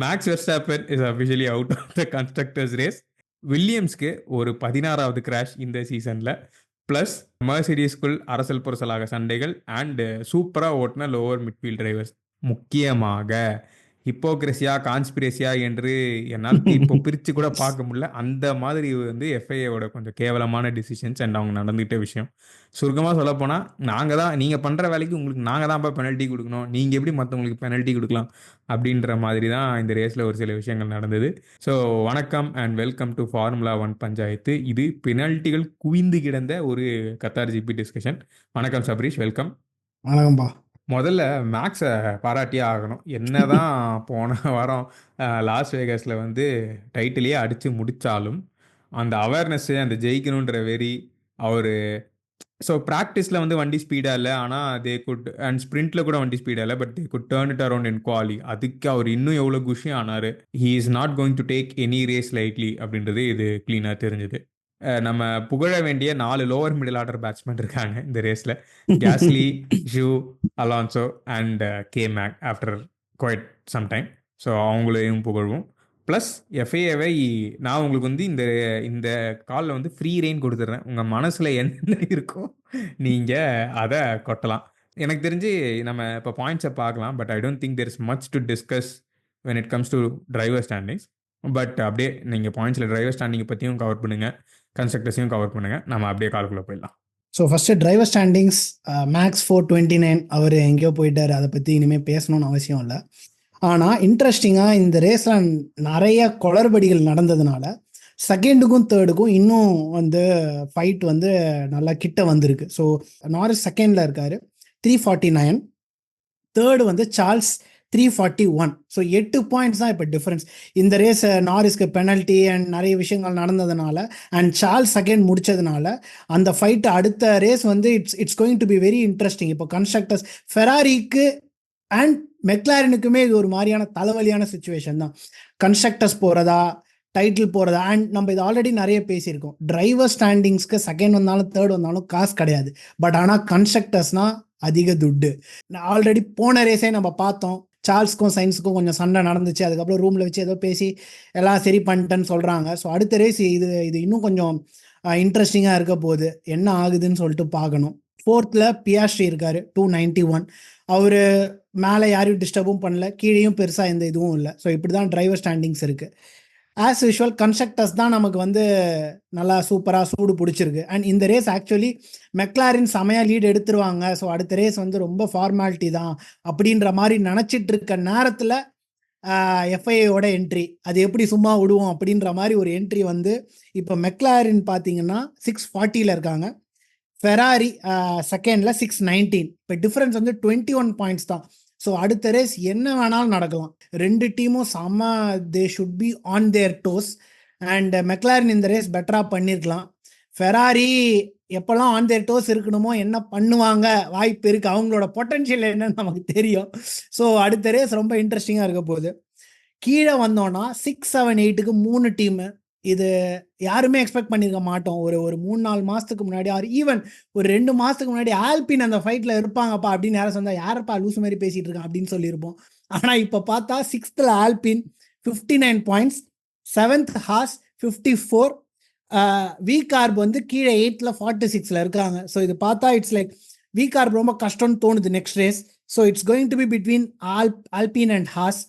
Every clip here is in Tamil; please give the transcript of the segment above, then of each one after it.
Maths Verstappen is officially out of the constructors race. வில்லியம்ஸ்க்கு ஒரு 16வது கிராஷ் இந்த சீசன்ல. பிளஸ் மர்சிடிஸ்குள் அரசல் புரசலாக சண்டைகள் அண்ட் சூப்பரா ஓட்டின லோவர் மிட்ஃபீல்ட் டிரைவர்ஸ். முக்கியமாக ஹிப்போக்ரஸியா கான்ஸ்பிரசியா என்று என்னால் இப்போ பிரித்து கூட பார்க்க முடியல. அந்த மாதிரி வந்து எஃப்ஐஏவோட கொஞ்சம் கேவலமான டிசிஷன்ஸ் அண்ட் அவங்க நடந்துகிட்ட விஷயம். சுருக்கமாக சொல்ல போனால் நாங்கள் தான் நீங்கள் பண்ணுற வேலைக்கு உங்களுக்கு நாங்கள் தான் பெனல்ட்டி கொடுக்கணும், நீங்கள் எப்படி மற்றவங்களுக்கு பெனல்ட்டி கொடுக்கலாம் அப்படின்ற மாதிரி தான் இந்த ரேஸில் ஒரு சில விஷயங்கள் நடந்தது. ஸோ வணக்கம் and welcome to formula 1 panchayat. இது பெனல்ட்டிகள் குவிந்து கிடந்த ஒரு கத்தார் ஜிபி டிஸ்கஷன். வணக்கம் சபரீஷ், வெல்கம். வணக்கம்பா. முதல்ல மேக்ஸை பாராட்டியே ஆகணும். என்னதான் போன வாரம் லாஸ் வேகஸில் வந்து டைட்டிலையே அடித்து முடித்தாலும் அந்த அவேர்னஸ்ஸு, அந்த ஜெயிக்கணுன்ற வெறி அவர். ஸோ ப்ராக்டிஸில் வந்து வண்டி ஸ்பீடாக இல்லை, ஆனால் தே குட் அண்ட் ஸ்ப்ரிண்ட்டில் கூட வண்டி ஸ்பீடாக இல்லை, but they could turn it around in quali. அதுக்கு அவர் இன்னும் எவ்வளோ குஷி ஆனார். He is not going to take any race lightly அப்படின்றது இது க்ளீனாக தெரிஞ்சுது. நம்ம புகழ வேண்டிய 4 லோவர் மிடில் ஆர்டர் பேட்ஸ்மேன் இருக்காங்க இந்த ரேஸில். கேஸ்லி, ஷூ, Alonso and KMag after quite some time. So அவங்களையும் புகழ்வோம். ப்ளஸ் எஃப்ஐஏவை நான் உங்களுக்கு வந்து இந்த இந்த காலில் வந்து ஃப்ரீ ரெயின் கொடுத்துட்றேன். உங்கள் மனசில் என்ன இருக்கோ நீங்கள் அதை கொட்டலாம். எனக்கு தெரிஞ்சு நம்ம இப்போ பாயிண்ட்ஸை பார்க்கலாம், but I don't think there is much to discuss when it comes to driver standings. But அப்படியே நீங்கள் பாயிண்ட்ஸில் டிரைவர் ஸ்டாண்டிங்கை பற்றியும் கவர் பண்ணுங்கள், கன்ஸ்ட்ரக்டர்ஸையும் கவர் பண்ணுங்கள். நம்ம அப்படியே கால்குள்ளே போயிடலாம். So first driver standings. Max 429 அவர் எங்கேயோ போயிட்டார், அதை பற்றி இனிமேல் பேசணும்னு அவசியம் இல்லை. ஆனால் இன்ட்ரெஸ்டிங்காக இந்த ரேஸில் நிறைய குளறுபடிகள் நடந்ததுனால செகண்டுக்கும் தேர்டுக்கும் இன்னும் வந்து ஃபைட் வந்து நல்லா கிட்ட வந்திருக்கு. ஸோ நாரிஸ் செகண்டில் இருக்கார் 349, தேர்டு வந்து சார்ல்ஸ் 341. ஸோ 8 பாயிண்ட்ஸ் தான் இப்போ டிஃப்ரென்ஸ். இந்த ரேஸ் நாரிஸ்க்கு பெனல்ட்டி அண்ட் நிறைய விஷயங்கள் நடந்ததுனால அண்ட் சார்ல்ஸ் செகண்ட் முடிச்சதுனால அந்த ஃபைட்டு அடுத்த ரேஸ் வந்து it's going to be very interesting. இப்போ கன்ஸ்ட்ரக்டர்ஸ், ஃபெராரிக்கு அண்ட் மெக்லாரனுக்குமே இது ஒரு மாதிரியான தலைவலியான சுச்சுவேஷன் தான். கன்ஸ்ட்ரக்டர்ஸ் போகிறதா, டைட்டில் போகிறதா. அண்ட் நம்ம இது ஆல்ரெடி நிறைய பேசியிருக்கோம். டிரைவர் ஸ்டாண்டிங்ஸ்க்கு செகண்ட் வந்தாலும் தேர்ட் வந்தாலும் காசு கிடையாது, பட் ஆனால் கன்ஸ்ட்ரக்டர்ஸ்னால் அதிக துட்டு. ஆல்ரெடி போன ரேஸே நம்ம பார்த்தோம், சார்ல்ஸ்க்கும் சயின்ஸுக்கும் கொஞ்சம் சண்டை நடந்துச்சு. அதுக்கப்புறம் ரூமில் வச்சு ஏதோ பேசி எல்லாம் சரி பண்ணிட்டேன்னு சொல்கிறாங்க. ஸோ அடுத்த ரேஸ் இது இன்னும் கொஞ்சம் இன்ட்ரெஸ்டிங்காக இருக்க போகுது. என்ன ஆகுதுன்னு சொல்லிட்டு பார்க்கணும். ஃபோர்த்தில் பியாஸ்ட்ரி இருக்கார் 291. அவர் மேலே யாரையும் டிஸ்டர்பும் பண்ணல, கீழேயும் பெருசாக எந்த இதுவும் இல்லை. ஸோ இப்படி தான் டிரைவர் ஸ்டாண்டிங்ஸ் இருக்குது. ஆஸ் யூஷுவல் கன்ஸ்ட்ரக்டர்ஸ் தான் நமக்கு வந்து நல்லா சூப்பராக சூடு பிடிச்சிருக்கு. அண்ட் இந்த ரேஸ் ஆக்சுவலி மெக்லாரின் செமையாக லீட் எடுத்துருவாங்க. ஸோ அடுத்த ரேஸ் வந்து ரொம்ப ஃபார்மாலிட்டி தான் அப்படின்ற மாதிரி நினச்சிட்டு இருக்க நேரத்தில் எஃப்ஐஏவோட என்ட்ரி, அது எப்படி சும்மா விடுவோம் அப்படின்ற மாதிரி ஒரு என்ட்ரி வந்து இப்போ மெக்லாரின் பார்த்தீங்கன்னா 640 இருக்காங்க, ஃபெராரி செகண்டில் 619. இப்போ டிஃப்ரென்ஸ் வந்து 21 பாயிண்ட்ஸ் தான். ஸோ அடுத்த ரேஸ் என்ன வேணாலும் நடக்கலாம். ரெண்டு டீமும் செம்ம, they should be on their dose. And Maclaurin இந்த ரேஸ் பெட்டராக பண்ணியிருக்கலாம். ஃபெராரி எப்போல்லாம் ஆன் தேர் டோஸ் இருக்கணுமோ என்ன பண்ணுவாங்க, வாய்ப்பு இருக்குது. அவங்களோட பொட்டன்ஷியல் என்னன்னு நமக்கு தெரியும். ஸோ அடுத்த ரேஸ் ரொம்ப இன்ட்ரெஸ்டிங்காக இருக்க போகுது. கீழே வந்தோன்னா 6, 7, 8க்கு 3 டீமு. இது யாருமே எக்ஸ்பெக்ட் பண்ணியிருக்க மாட்டோம். ஒரு 3-4 மாதத்துக்கு முன்னாடி, ஆர் ஈவன் ஒரு 2 மாதத்துக்கு முன்னாடி ஆல்பின் அந்த ஃபைட்டில் இருப்பாங்கப்பா அப்படின்னு யாரும் சொன்னால், யாரப்பா லூஸ் மாதிரி பேசிகிட்டு இருக்கான் அப்படின்னு சொல்லியிருப்போம். ஆனால் இப்போ பார்த்தா 6th Alpine 59 points, 7th Haas 54, V Carb வந்து கீழே 8th 46 இருக்காங்க. ஸோ இது பார்த்தா இட்ஸ் லைக் வி கார்ப் ரொம்ப கஷ்டம்னு தோணுது next race. So it's going to be between Alpine and Haas.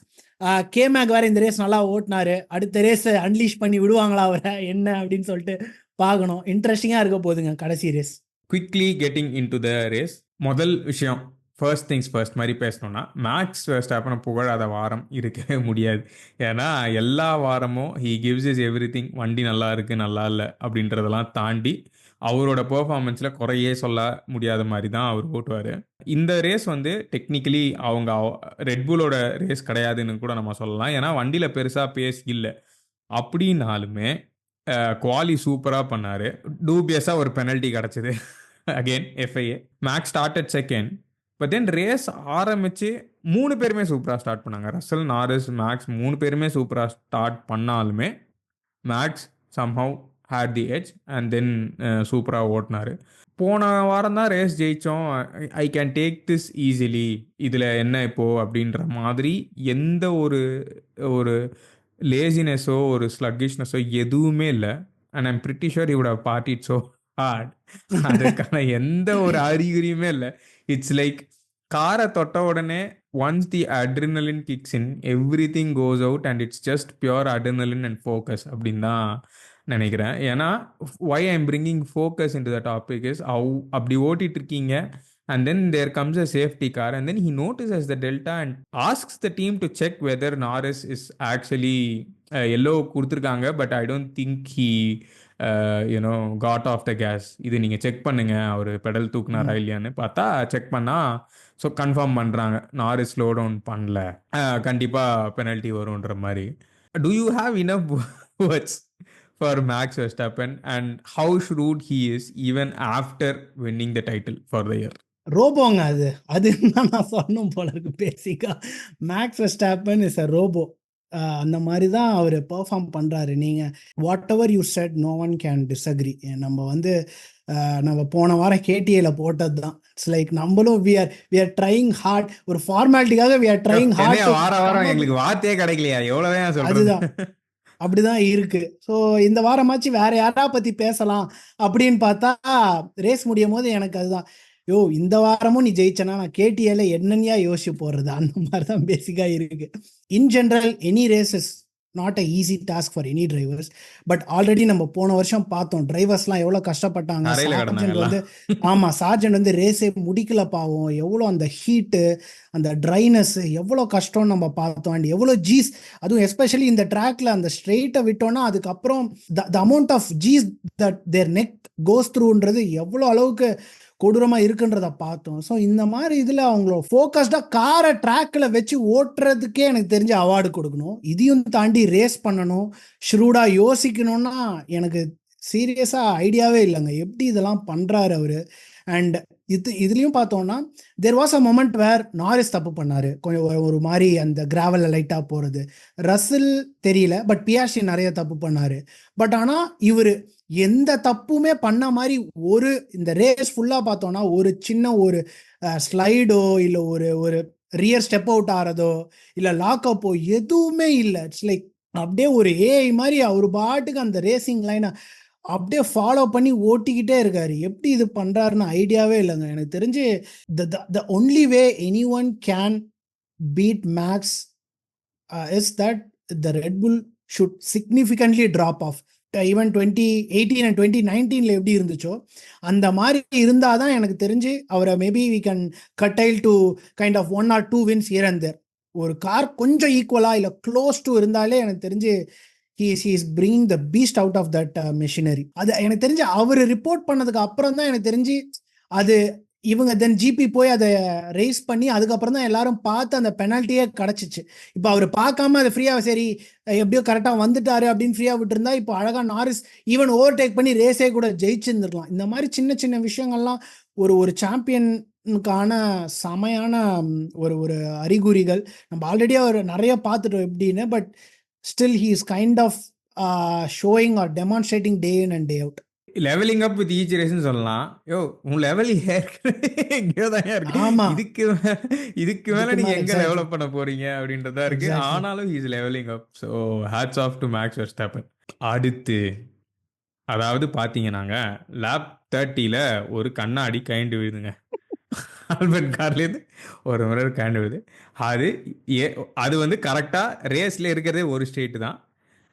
KMag வேற இந்த ரேஸ் நல்லா ஓட்டினாரு. அடுத்த ரேஸ் அன்லீஷ் பண்ணி விடுவாங்களா அவரை என்ன அப்படின்னு சொல்லிட்டு பார்க்கணும். இன்ட்ரெஸ்டிங்காக இருக்க போகுதுங்க கடைசி race. Quickly getting in to the race. முதல் விஷயம், ஃபர்ஸ்ட் திங்ஸ் ஃபர்ஸ்ட் மாதிரி பேசணும்னா, மேக்ஸ் வெர்ஸ்டாப்பனை புகழாத வாரம் இருக்கவே முடியாது. ஏன்னா எல்லா வாரமும் he gives is every thing. வண்டி நல்லா இருக்குது நல்லா இல்லை அப்படின்றதெல்லாம் தாண்டி அவரோட பெர்ஃபார்மன்ஸில் குறையே சொல்ல முடியாத மாதிரி தான் அவர் ஓட்டுவார். இந்த ரேஸ் வந்து டெக்னிக்கலி அவங்க ரெட்புலோட ரேஸ் கிடையாதுன்னு கூட நம்ம சொல்லலாம். ஏன்னா வண்டியில் பெருசாக பேஸ் இல்லை. அப்படின்னாலுமே குவாலி சூப்பராக பண்ணார். டூபியஸாக ஒரு பெனல்ட்டி கிடச்சிது again FIA. Max started second, but then race ஆரம்பித்து 3 பேருமே சூப்பராக ஸ்டார்ட் பண்ணாங்க. ரசல், நாரிஸ், மேக்ஸ் 3 பேருமே சூப்பராக ஸ்டார்ட் பண்ணாலுமே Max somehow had the edge and then சூப்பராக ஓட்டினாரு. போன வாரம் தான் ரேஸ் ஜெயித்தோம், I can take this easily, இதில் என்ன இப்போது அப்படின்ற மாதிரி எந்த ஒரு ஒரு லேசினஸோ ஒரு ஸ்லக்கிஷ்னஸோ எதுவுமே இல்லை. And I'm pretty sure you would have partied so hard. அதுக்கான எந்த ஒரு அறிகுறியுமே இல்லை. இட்ஸ் லைக் காரை தொட்ட உடனே once the adrenaline kicks in everything goes out and it's just pure adrenaline and focus அப்படின்னு தான் நினைக்கிறேன். ஏன்னா why I'm bringing focus into the topic is அப்படி ஓட்டிட்டு இருக்கீங்க and then there comes a safety car and then he notices the delta and asks the team to check whether Norris is actually yellow கொடுத்துருக்காங்க, but I don't think he got off the gas. இது நீங்கள் செக் பண்ணுங்க அவர் பெடல் தூக்குனாரா இல்லையான்னு பார்த்தா செக் பண்ணால் ஸோ கன்ஃபார்ம் பண்ணுறாங்க நாரிஸ் ஸ்லோ டவுன் பண்ணல, கண்டிப்பாக பெனல்ட்டி வரும்ன்ற மாதிரி. Do you have enough words for Max Verstappen and how shrewd he is even after winning the title for the year? ரோபோங்க அது அதுதான் நான் சொன்னோம் போல இருக்கு. பேசிக்கா Max Verstappen is a robot. அந்த மாதிரி தான் அவர் பெர்ஃபார்ம் பண்ணுறாரு. நீங்கள் whatever you said no one can disagree. நம்ம போன வாரம் கேடிஏல போட்டது தான். இட்ஸ் லைக் நம்மளும் வி ஆர் ட்ரைங் ஹார்ட், ஒரு ஃபார்மாலிட்டிக்காக வி ஆர் ட்ரைங் ஹார்ட். வாரம் எங்களுக்கு வார்த்தையே கிடைக்கலையா, எவ்வளவுதான் சொல்றது. அதுதான் அப்படிதான் இருக்கு. ஸோ இந்த வாரமாச்சு வேற யாரா பத்தி பேசலாம் அப்படின்னு பார்த்தா ரேஸ் முடியும் போது எனக்கு அதுதான், யோ இந்த வாரமும் நீ ஜெயிச்சனா நான் கேடிஏல என்னன்னையா யோசிச்சு போடுறது, அந்த மாதிரி தான் பேசிக்கா இருக்கு. In general any race is not a easy task for any drivers. But already நம்ம போன வருஷம் பார்த்தோம் டிரைவர்ஸ்லாம் எவ்வளோ கஷ்டப்பட்டாங்க. சார்ஜென்ட் வந்து ரேஸே முடிக்கல பாவம். எவ்வளோ அந்த ஹீட்டு, அந்த ட்ரைனஸ் எவ்வளோ கஷ்டம்னு நம்ம பார்த்தோம். அண்ட் எவ்வளோ ஜீஸ், அதுவும் எஸ்பெஷலி இந்த ட்ராக்ல அந்த ஸ்ட்ரெயிட்டை விட்டோம்னா அதுக்கப்புறம் the amount of g's that their neck goes த்ரூன்றது எவ்வளோ அளவுக்கு கொடூரமா இருக்குன்றத பார்த்தோம். ஸோ இந்த மாதிரி இதுல அவங்களோட ஃபோக்கஸ்டா காரை ட்ராக்ல வச்சு ஓட்டுறதுக்கே எனக்கு தெரிஞ்ச அவார்டு கொடுக்கணும். இதையும் தாண்டி ரேஸ் பண்ணணும், ஷ்ரூடா யோசிக்கணும்னா எனக்கு சீரியஸா ஐடியாவே இல்லைங்க எப்படி இதெல்லாம் பண்றாரு அவரு. அண்ட் இதுலயும் பார்த்தோம்னா தேர் வாஸ் அ மொமெண்ட் வேர் நாரிஸ் தப்பு பண்ணாரு, கொஞ்சம் ஒரு மாதிரி அந்த கிராவல்ல லைட்டா போறது. ரசில் தெரியல, பட் பியாஷி நிறைய தப்பு பண்ணாரு. பட் ஆனா இவரு எந்த தப்புமே பண்ண மாதிரி ஒரு இந்த ரேஸ் ஃபுல்லா பார்த்தோம்னா ஒரு சின்ன ஒரு ஸ்லைடோ இல்லை ஒரு ரியர் ஸ்டெப் அவுட் ஆறதோ இல்லை லாக் அப்போ எதுவுமே இல்லை. இட்ஸ் லைக் அப்படியே ஒரு ஏஐ மாதிரி அவர் பாட்டுக்கு அந்த ரேசிங் லைனை அப்படியே ஃபாலோ பண்ணி ஓட்டிக்கிட்டே இருக்காரு. எப்படி இது பண்றாருன்னு ஐடியாவே இல்லைங்க. எனக்கு தெரிஞ்சு the only way any one can beat Max is that the Red Bull should significantly drop off. Even 2018 and 2019 எப்படி இருந்துச்சோ அந்த மாதிரி இருந்தாதான் எனக்கு தெரிஞ்சு அவரை maybe we can curtail to kind of 1 or 2 wins here and there. ஒரு கார் கொஞ்சம் ஈக்குவலா இல்லை க்ளோஸ் டு இருந்தாலே எனக்கு தெரிஞ்சு he is bringing the beast out of that machinery. அது எனக்கு தெரிஞ்சு அவர் ரிப்போர்ட் பண்ணதுக்கு அப்புறம் தான் எனக்கு தெரிஞ்சு அது இவங்க தென் ஜிபி போய் அதை ரேஸ் பண்ணி அதுக்கப்புறம் தான் எல்லாரும் பார்த்து அந்த பெனால்ட்டியே கிடச்சிச்சு. இப்போ அவர் பார்க்காம அதை ஃப்ரீயாக சரி எப்படியோ கரெக்டாக வந்துட்டாரு அப்படின்னு ஃப்ரீயாக விட்டுருந்தா இப்போ அழகாக நாரிஸ் ஈவன் ஓவர்டேக் பண்ணி ரேஸே கூட ஜெயிச்சிருந்துருக்கலாம். இந்த மாதிரி சின்ன சின்ன விஷயங்கள்லாம் ஒரு சாம்பியனுக்கான செமையான ஒரு அறிகுறிகள். நம்ம ஆல்ரெடி அவர் நிறைய பார்த்துட்டோம் எப்படின்னு. But still he is kind of showing or demonstrating day in and day out. Levelling up with each ரேஸ்னு சொல்லலாம். யோ உன் லெவல் எங்கேயோ தான் இருக்கு, இதுக்கு மேல நீங்க எங்க டெவலப் பண்ண போறீங்க அப்படின்றதா இருக்கு. ஆனாலும் he is leveling up. So hats off to Max Verstappen. அடுத்து அதாவது பாத்தீங்கன்னாங்க லேப் 30ல ஒரு கண்ணாடி கைண்டு விழுதுங்க. ஆல்பர்ட் கார்லேருந்து ஒரு முறை கைண்டு விழுது. அது வந்து கரெக்டாக ரேஸில் இருக்கிறதே ஒரு ஸ்டேட்டு தான்.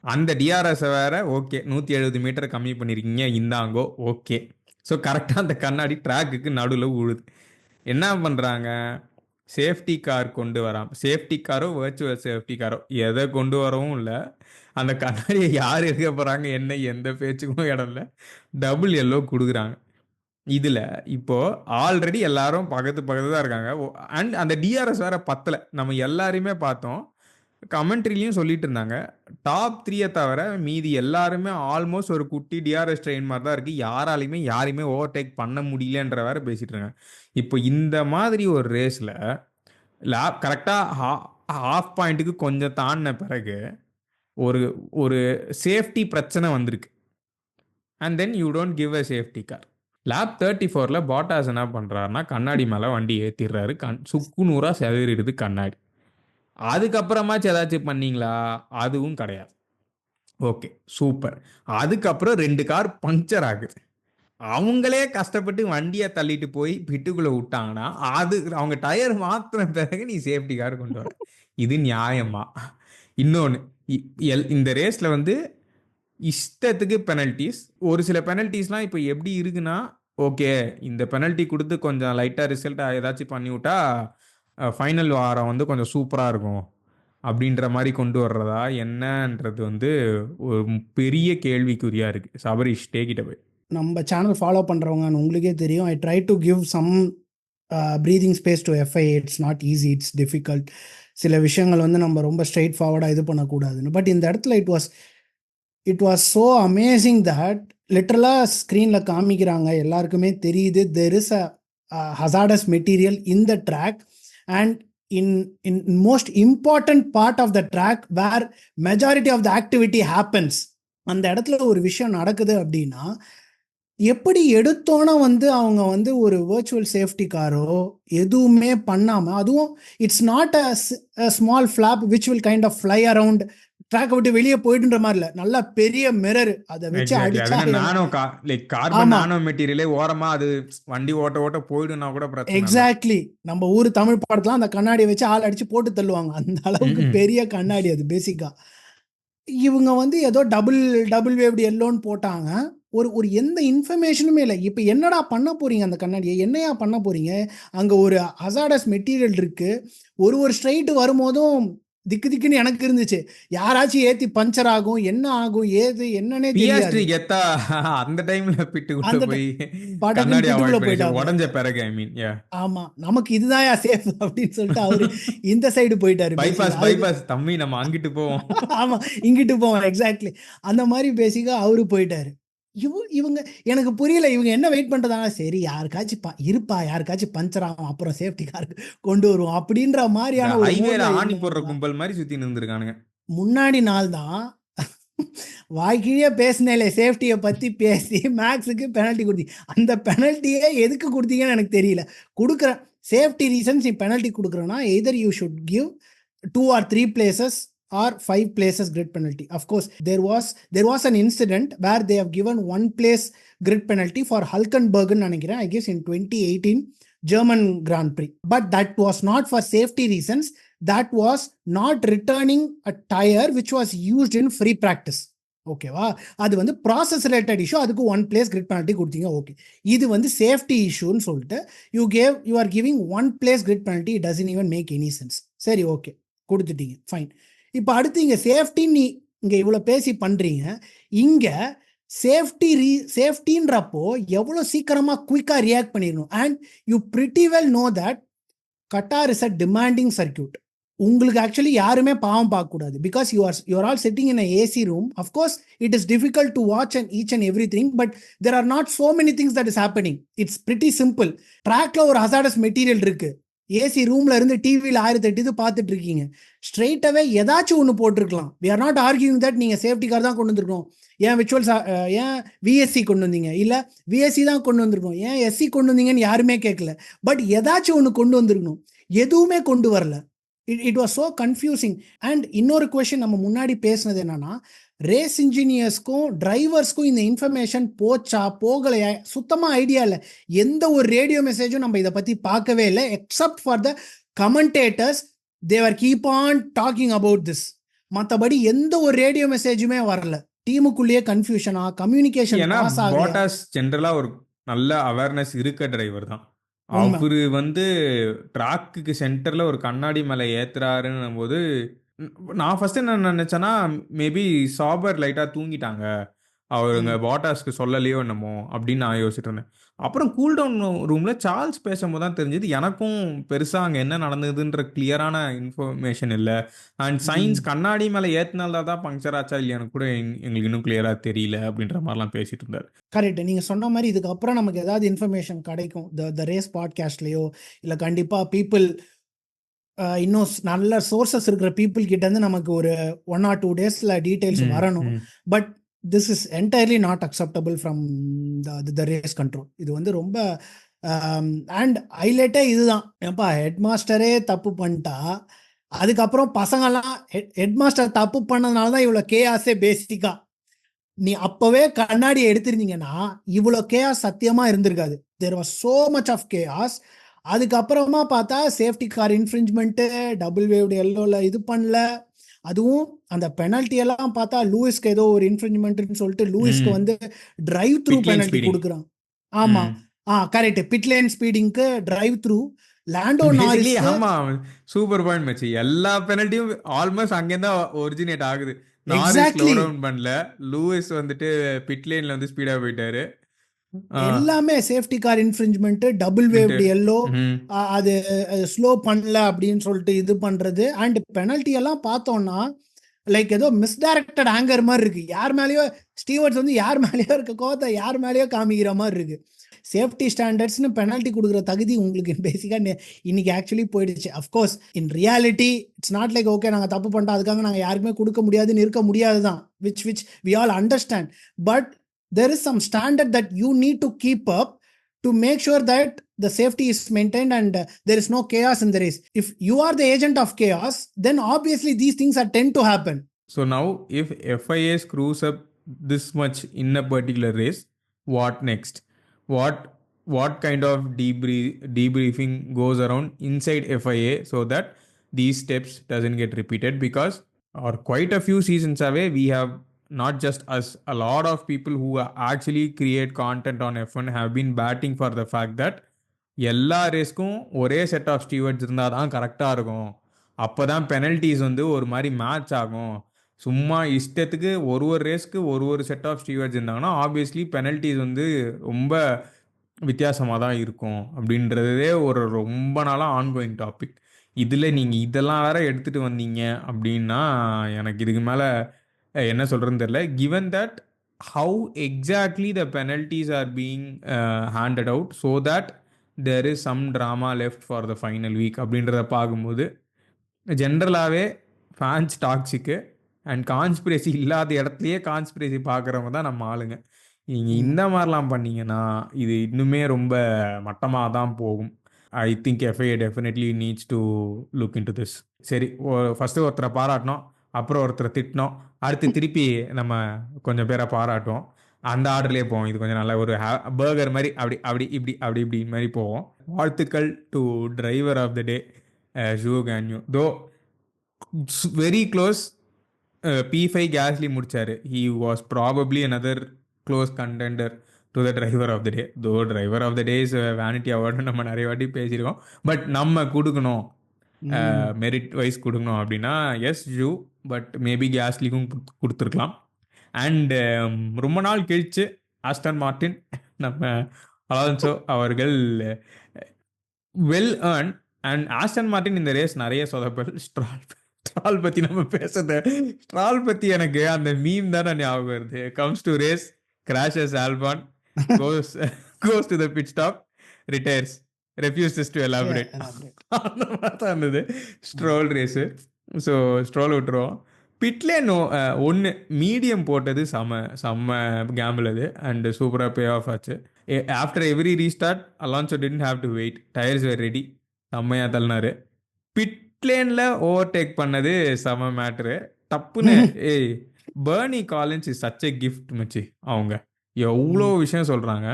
அந்த டிஆர்எஸை வேற ஓகே 170 மீட்டர் கம்மி பண்ணியிருக்கீங்க இந்தாங்கோ ஓகே. ஸோ கரெக்டாக அந்த கண்ணாடி ட்ராக்குக்கு நடுவில் உழுது. என்ன பண்ணுறாங்க, சேஃப்டி கார் கொண்டு வராம, சேஃப்டி காரோ வர்ச்சுவல் சேஃப்டி காரோ எதை கொண்டு வரவும் இல்லை. அந்த கண்ணாடியை யார் எடுக்க போகிறாங்க என்ன எந்த பேச்சுக்கும் இடம் இல்லை, டபுள் எல்லோ கொடுக்குறாங்க. இதில் இப்போ ஆல்ரெடி எல்லாரும் பக்கத்து தான் இருக்காங்க. அண்ட் அந்த டிஆர்எஸ் வேற பத்தலை. நம்ம எல்லாருமே பார்த்தோம், கமெண்ட்ரிலையும் சொல்லிட்டு இருந்தாங்க டாப் 3 தவிர மீதி எல்லாருமே ஆல்மோஸ்ட் ஒரு குட்டி டிஆர்எஸ் ட்ரெயின் மாதிரி தான் இருக்குது, யாரையுமே ஓவர்டேக் பண்ண முடியலன்ற வேற பேசிட்டு இருக்காங்க. இப்போ இந்த மாதிரி ஒரு ரேஸில் லேப் கரெக்டாக ஹாஃப் பாயிண்ட்டுக்கு கொஞ்சம் தாண்டின பிறகு ஒரு சேஃப்டி பிரச்சனை வந்திருக்கு. And then you don't give a safety car. Lap 34ல் பாட்டாஸ் என்ன பண்ணுறாருனா கண்ணாடி மேலே வண்டி ஏற்றிடுறாரு. சுக்கு நூறாக செதறிடுது கண்ணாடி. அதுக்கப்புறமாச்சும் ஏதாச்சும் பண்ணீங்களா? அதுவும் கிடையாது. Okay, super. அதுக்கப்புறம் 2 கார் பங்க்சர் ஆகுது. அவங்களே கஷ்டப்பட்டு வண்டியை தள்ளிட்டு போய் பிட்டுக்குள்ளே விட்டாங்கன்னா அது அவங்க டயர் மாத்தின பிறகு நீ சேஃப்டி கார் கொண்டு வர, இது நியாயமா? இன்னொன்று, இந்த ரேஸில் வந்து இஷ்டத்துக்கு பெனல்ட்டிஸ். ஒரு சில பெனல்ட்டிஸ்லாம் இப்போ எப்படி இருக்குன்னா, ஓகே இந்த பெனல்ட்டி கொடுத்து கொஞ்சம் லைட்டாக ரிசல்ட் ஏதாச்சும் பண்ணி விட்டா ஃபைனல் வாரம் வந்து கொஞ்சம் சூப்பராக இருக்கும் அப்படின்ற மாதிரி கொண்டு வர்றதா என்னன்றது வந்து ஒரு பெரிய கேள்விக்குறியாக இருக்குது. சபரிஷ், டேக்கிட்ட போய். நம்ம சேனல் ஃபாலோ பண்ணுறவங்க உங்களுக்கே தெரியும், I try to give some breathing space to FIA. It's not easy, it's difficult. சில விஷயங்கள் வந்து நம்ம ரொம்ப ஸ்ட்ரெயிட் ஃபார்வர்டாக இது பண்ணக்கூடாதுன்னு. பட் இந்த இடத்துல it was so amazing that லிட்டரலாக ஸ்க்ரீனில் காமிக்கிறாங்க, எல்லாருக்குமே தெரியுது there is a hazardous material in the track and in most important part of the track where majority of the activity happens. அந்த இடத்துல ஒரு விஷயம் நடக்குது அப்படின்னா எப்படி எடுத்தோன்னா வந்து அவங்க வந்து ஒரு வர்ச்சுவல் சேஃப்டி காரோ எதுவுமே பண்ணாமல், அதுவும் it's not a small flap which will kind of fly around track விட்டு வெளியே போயிடுன்ற மாதிரி இல்லை, நல்லா பெரிய மிரர் அதை வச்சு எக்ஸாக்ட்லி. அடிச்சா. அதுனா நானோ லைக் கார்பன் ஆமா, நானோ மெட்டீரியலே ஓரமா அது வண்டி ஓட்ட ஓட்ட போயிடுனா கூட பிரச்சனை இல்லை. எக்ஸாக்ட்லி. நம்ம ஊர் தமிழ் படத்துல அந்த கண்ணாடியை வச்சு ஆள் அடிச்சு போட்டு தள்ளுவாங்க, அந்த அளவுக்கு பெரிய கண்ணாடி அது பேசிக்கா. இவங்க வந்து ஏதோ டபுள் வேவ்டு எல்லோன்னு போட்டாங்க. ஒரு எந்த இன்ஃபர்மேஷனுமே இல்லை. இப்போ என்னடா பண்ண போறீங்க? அந்த கண்ணாடியை என்னையா பண்ண போறீங்க? அங்கே ஒரு ஹசார்டஸ் மெட்டீரியல் இருக்கு. ஒரு ஸ்ட்ரைட் வரும்போதும் திக்கு திக்குன்னு எனக்கு இருந்துச்சு, யாராச்சும் ஏற்றி பஞ்சர் ஆகும், என்ன ஆகும் ஏது என்னன்னே தெரியாது. பியாஸ்ட்ரி கெத்தா அந்த டைம்ல பிட்டுக்குள்ள அந்த போய் படகுன்னு கண்ணாடி பிட்டுக்குள்ள அவாய்ட் பண்ணிச்சு போயிட்டாப்ல. உடஞ்ச பிறகு. ஐ மீன் ஆமா, நமக்கு இதுதான் சேஃப் அப்படின்னு சொல்லிட்டு அவரு இந்த சைடு போயிட்டாரு பைபாஸ் பேசிக்கா. அதுக்கு பைபாஸ் தம்பி நம்ம அங்கிட்டு போவோம். ஆமா, இங்கிட்டு போவோம். எக்ஸாக்ட்லி. அந்த மாதிரி பேசிக்கா அவரு போயிட்டாரு. இவங்க எனக்கு புரியல, இவங்க என்ன வெயிட் பண்றதாங்க? சரி யாருக்காச்சும் இருப்பா, யாருக்காச்சும் பஞ்சர் ஆகும், அப்புறம் சேஃப்டி காருக்கு கொண்டு வருவோம் அப்படின்ற இந்த மாதிரியான ஒரு ஹைவேல மூட்ல ஆணி போடுற இருந்தவங்க கும்பல் மாதிரி சுத்தி இருந்திருக்கானுங்க. முன்னாடி நாள் தான் வாய்க்கிழியே பேசினேலே சேஃப்டியை பற்றி பேசி மேக்ஸுக்கு பெனல்ட்டி கொடுத்தீங்க. அந்த பெனல்ட்டியே எதுக்கு கொடுத்தீங்கன்னு எனக்கு தெரியல. கொடுக்குற சேஃப்டி ரீசன்ஸ் நீ பெனல்ட்டி கொடுக்குறேன்னா either you should give 2 or 3 places or 5 places grid penalty. Of course, there was an incident where they have given 1 place grid penalty for Hulkenberg, I guess in 2018 German Grand Prix. But that was not for safety reasons. That was not returning a tire which was used in free practice. ஓகேவா? அது வந்து ப்ராசஸ் ரிலேட்டட் இஷ்யூ, அதுக்கு 1 place கிரிட் பெனல்ட்டி கொடுத்தீங்க. ஓகே, இது வந்து சேஃப்டி இஷ்யூன்னு சொல்லிட்டு you are giving 1 place grid penalty. It doesn't even make any sense. சரி, ஓகே, கொடுத்துட்டீங்க, ஃபைன். இப்போ அடுத்து இங்கே சேஃப்டி நீ இங்கே இவ்வளோ பேசி பண்ணுறீங்க. இங்கே சேஃப்டின்றப்போ எவ்வளோ சீக்கிரமாக குயிக்காக ரியாக்ட் பண்ணிடணும். And you pretty well know that Qatar is a demanding circuit. உங்களுக்கு ஆக்சுவலி யாருமே பாவம் பார்க்கக்கூடாது. Because you're all sitting in AC room. Of course it is difficult to watch and each and every thing, but there are not so many things that is happening. It's pretty simple. ட்ராக்ல ஒரு ஹசார்டஸ் மெட்டீரியல் இருக்கு, ஏசி ரூம்ல இருந்து டிவியில் 1008 இது பார்த்துட்டு இருக்கீங்க. ஸ்ட்ரெயிட்டாவே ஏதாச்சும் ஒன்று போட்டிருக்கலாம். We are not arguing that நீங்க சேஃப்டி கார் தான் கொண்டு வந்திருக்கணும், ஏன் விச்சுவல்ஸ் ஏன் விஎஸ்சி கொண்டு வந்தீங்க, இல்லை விஎஸ்சி தான் கொண்டு வந்திருக்கணும், ஏன் எஸ்சி கொண்டு வந்தீங்கன்னு யாருமே கேட்கல. பட் ஏதாச்சும் ஒன்று கொண்டு வந்திருக்கணும், எதுவுமே கொண்டு வரல. It was so confusing. And இன்னொரு கொஸ்டின் நம்ம முன்னாடி பேசினது என்னன்னா, ரேஸ் இன்ஜினியர்ஸ்க்கும் டிரைவர்ஸ்க்கும் இந்த இன்ஃபர்மேஷன் போச்சா போகலையா சுத்தமாக ஐடியா இல்லை. எந்த ஒரு ரேடியோ மெசேஜும் நம்ம இதை பற்றி பார்க்கவே இல்லை. Except for the commentators, they keep on talking about this. மற்றபடி எந்த ஒரு ரேடியோ மெசேஜுமே வரல. டீமுக்குள்ளேயே கன்ஃபியூஷனா, கம்யூனிகேஷன் பாஸ் ஆகல. பாட்டாஸ் ஜென்ரலா ஒரு நல்ல அவேர்னஸ் இருக்க டிரைவர் தான். அவரு வந்து ட்ராக்குக்கு சென்டர்ல ஒரு கண்ணாடி மேலே ஏத்துறாருன்னும் போது நான் ஃபர்ஸ்ட் என்ன நினைச்சேன்னா, மேபி சாபர் லைட்டா தூங்கிட்டாங்க, அவருங்க பாட்டாஸ்க்கு சொல்லலையோ என்னமோ அப்படின்னு நான் யோசிச்சுட்டு இருந்தேன். அப்புறம் கூல் டவுன் ரூம்ல சார்ல்ஸ் பேசும்போது தான் தெரிஞ்சது எனக்கும் பெருசா அங்கே என்ன நடந்ததுன்ற கிளியரான இன்ஃபர்மேஷன் இல்லை. அண்ட் சயின்ஸ் கண்ணாடி மேலே ஏத்தினால தான் பங்க்சர் ஆச்சா இல்லையான்னு கூட எங்களுக்கு இன்னும் கிளியரா தெரியல அப்படின்ற மாதிரிலாம் பேசிட்டு இருந்தார். கரெக்ட், நீங்க சொன்ன மாதிரி இதுக்கப்புறம் நமக்கு ஏதாவது இன்ஃபர்மேஷன் கிடைக்கும் த ரேஸ் பாட்காஸ்ட்லயோ, இல்லை கண்டிப்பா பீப்புள் இன்னும் நல்ல சோர்சஸ் இருக்கிற பீப்புள் கிட்ட இருந்து நமக்கு ஒரு 1 or 2 daysல டீடைல்ஸ் வரணும். But this is entirely not acceptable from the race control. இது வந்து ரொம்ப அண்ட் ஹைலைட்டே இதுதான். ஏப்பா ஹெட் மாஸ்டரே தப்பு பண்ணிட்டா, அதுக்கப்புறம் பசங்கள்லாம் ஹெட் மாஸ்டர் தப்பு பண்ணதுனால தான் இவ்வளோ கேஆஸே பேசிக்கா. நீ அப்பவே கண்ணாடி எடுத்திருந்தீங்கன்னா இவ்வளோ கேஆஸ் சத்தியமா இருந்திருக்காது. There was so much of chaos. அதுக்கப்புறமா பார்த்தா safety car infringement, double waved எல்லோல இது பண்ணல. அதுவும் அந்த பெனல்ட்டி எல்லாம் பார்த்தா லூயிஸ்க்கு ஏதோ ஒரு இன்ஃப்ரிஞ்ச்மெண்ட்னு சொல்லிட்டு லூயிஸ்க்கு வந்து drive through pit lane penalty speeding. கொடுக்குறான். ஆமா, கரெக்ட், பிட் லைன் ஸ்பீடிங்க்கு டிரைவ் த்ரூ. லாண்டோ பேசிக்கலி நாரிஸ்க்கு ஆமா, சூப்பர் பாயிண்ட் மச்சி. எல்லா பெனல்ட்டியும் ஆல்மோஸ்ட் அங்கேருந்து ஒரிஜினேட் ஆகுது. நாரிஸ் ஸ்லோ எக்ஸாக்ட்லி டவுன் பண்ணல, லூயிஸ் வந்துட்டு பிட் லைன்ல வந்து ஸ்பீடா போயிட்டாரு. எல்லாமே safety car infringement, double waved yellow, ம் அது ஸ்லோ பண்ணல அப்படின்னு சொல்லிட்டு இது பண்றது. அண்ட் பெனல்ட்டி எல்லாம் பார்த்தோம்னா லைக் ஏதோ மிஸ்டைரக்டட் ஆங்கர் மாதிரி இருக்கு. யார் மேலேயோ ஸ்டீவர்ட்ஸ் வந்து யார் மேலேயோ இருக்க கோவத்தை யார் மேலேயோ காமிக்கிற மாதிரி இருக்கு. சேஃப்டி ஸ்டாண்டர்ட்ஸ்னு பெனல்ட்டி கொடுக்குற தகுதி உங்களுக்கு பேசிக்காக இன்னைக்கு ஆக்சுவலி போயிடுச்சு. Of course in reality it's not like okay நாங்கள் தப்பு பண்ணிட்டோம் அதுக்காக நாங்கள் யாருக்குமே கொடுக்க முடியாதுன்னு இருக்க முடியாது தான், which we all understand. But there is some standard that you need to keep up to make sure that the safety is maintained and there is no chaos in the race. If you are the agent of chaos, then obviously these things are tend to happen. So now if FIA screws up this much in a particular race, what next? what what kind of debriefing goes around inside FIA so that these steps doesn't get repeated? Because or quite a few seasons away, we have, not just us, a lot of people who actually create content on F1 have been batting for the fact that எல்லா ரேஸ்க்கும் ஒரே செட் ஆஃப் ஸ்டீவர்ட்ஸ் இருந்தால் தான் கரெக்டாக இருக்கும். அப்போ தான் பெனல்ட்டிஸ் வந்து ஒரு மாதிரி மேட்ச் ஆகும். சும்மா இஷ்டத்துக்கு ஒரு ரேஸ்க்கு ஒரு செட் ஆஃப் ஸ்டீவர்ட்ஸ் இருந்தாங்கன்னா ஆப்வியஸ்லி பெனல்ட்டிஸ் வந்து ரொம்ப வித்தியாசமாக தான் இருக்கும் அப்படின்றதே ஒரு ரொம்ப நாளாக ஆன்கோயிங் டாபிக். இதில் நீங்கள் இதெல்லாம் வேற எடுத்துகிட்டு வந்தீங்க அப்படின்னா எனக்கு இதுக்கு மேலே என்ன சொல்கிறதுன்னு தெரில. Given that how exactly the penalties are being handed out so that there is some drama left for the final week அப்படின்றத பார்க்கும்போது ஜென்ரலாகவே ஃபேன்ஸ் டாக்ஸிக்கு அண்ட் கான்ஸ்பிரசி இல்லாத இடத்துலையே கான்ஸ்பிரசி பார்க்குறவங்க தான் நம்ம ஆளுங்க. நீங்கள் இந்த மாதிரிலாம் பண்ணீங்கன்னா இது இன்னுமே ரொம்ப மட்டமாக தான் போகும். I think FIA definitely needs to look in to this. சரி, ஃபஸ்ட்டு ஒருத்தரை பாராட்டினோம், அப்புறம் ஒருத்தரை திட்டினோம், அடுத்து திருப்பி நம்ம கொஞ்சம் பேரை பாராட்டுவோம். அந்த ஆர்டர்லேயே போவோம். இது கொஞ்சம் நல்ல ஒரு பர்கர் மாதிரி அப்படி அப்படி இப்படி அப்படி இப்படி மாதிரி போவோம். வாழ்த்துக்கள் to driver of the day Zhou Guanyu. Though very close. P5 Gasly முடிச்சாரு. He was probably another close contender to the driver of the day. Though driver of the day is vanity அவார்டுன்னு நம்ம நிறைய வாட்டி பேசியிருக்கோம். பட் நம்ம கொடுக்கணும், மெரிட் வைஸ் கொடுக்கணும் அப்படின்னா எஸ் ஜூ, பட் மேபி கேஸ்லிக்கும் கொடுத்துருக்கலாம். அண்டு ரொம்ப நாள் கழிச்சு ஆஸ்டன் மார்டின் நம்ம அலான்சோ அவர்கள் well earn. And Aston Martin இந்த ரேஸ் நிறைய சொதப்பல். ஸ்ட்ரால் பற்றி நம்ம பேசுறது, ஸ்ட்ரால் பற்றி எனக்கு அந்த மீம் தானே ஞாபகம் வருது. Comes to race, crashes Albon, goes to the pit stop, retires, refuses to elaborate. அந்த மாதிரி தான் இருந்தது ஸ்ட்ரோல் ரேஸு. ஸோ ஸ்ட்ரோல் விட்டுருவோம். பிட்லேன் ஒன்று மீடியம் போட்டது செம்ம கேம்பிள் அது. அண்டு சூப்பராக பே ஆஃப் ஆச்சு. After every restart Alonso didn't have to wait, tyres were ready, செம்மையாக தள்ளினாரு. பிட்லேனில் ஓவர்டேக் பண்ணது செம மேட்ரு. டப்புன்னு Bernie Collins is such a gift மச்சி. அவங்க எவ்வளோ விஷயம் சொல்கிறாங்க.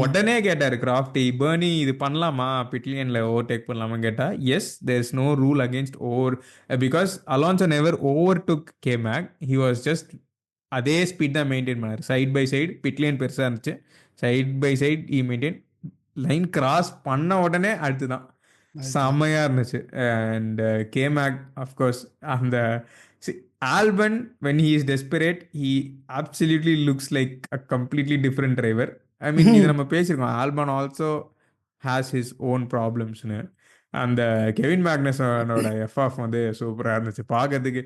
உடனே கேட்டார் கிராஃப்டி, பர்னி இது பண்ணலாமா, பிட்லியனில் ஓவர்டேக் பண்ணலாமா கேட்டால் yes, there is no rule against over, because Alonso never overtook KMag. He was just அதே ஸ்பீட் தான் மெயின்டைன் பண்ணார். சைட் பை சைடு பிட்லியன் பெருசாக இருந்துச்சு, சைட் பை சைட் இ மெயின்டைன். லைன் கிராஸ் பண்ண உடனே அடுத்து தான் செம்மையாக இருந்துச்சு. அண்ட் கேமேக் அஃப்கோர்ஸ் அந்த Albon when he is desperate he absolutely looks like a completely different driver. I mean இது நம்ம பேசியிருக்கோம், Albon also has his own ப்ராப்ளம்ஸ்னு. அந்த கெவின் மேக்னஸனோட எஃப்ஆஃப் வந்து சூப்பராக இருந்துச்சு பார்க்கறதுக்கு.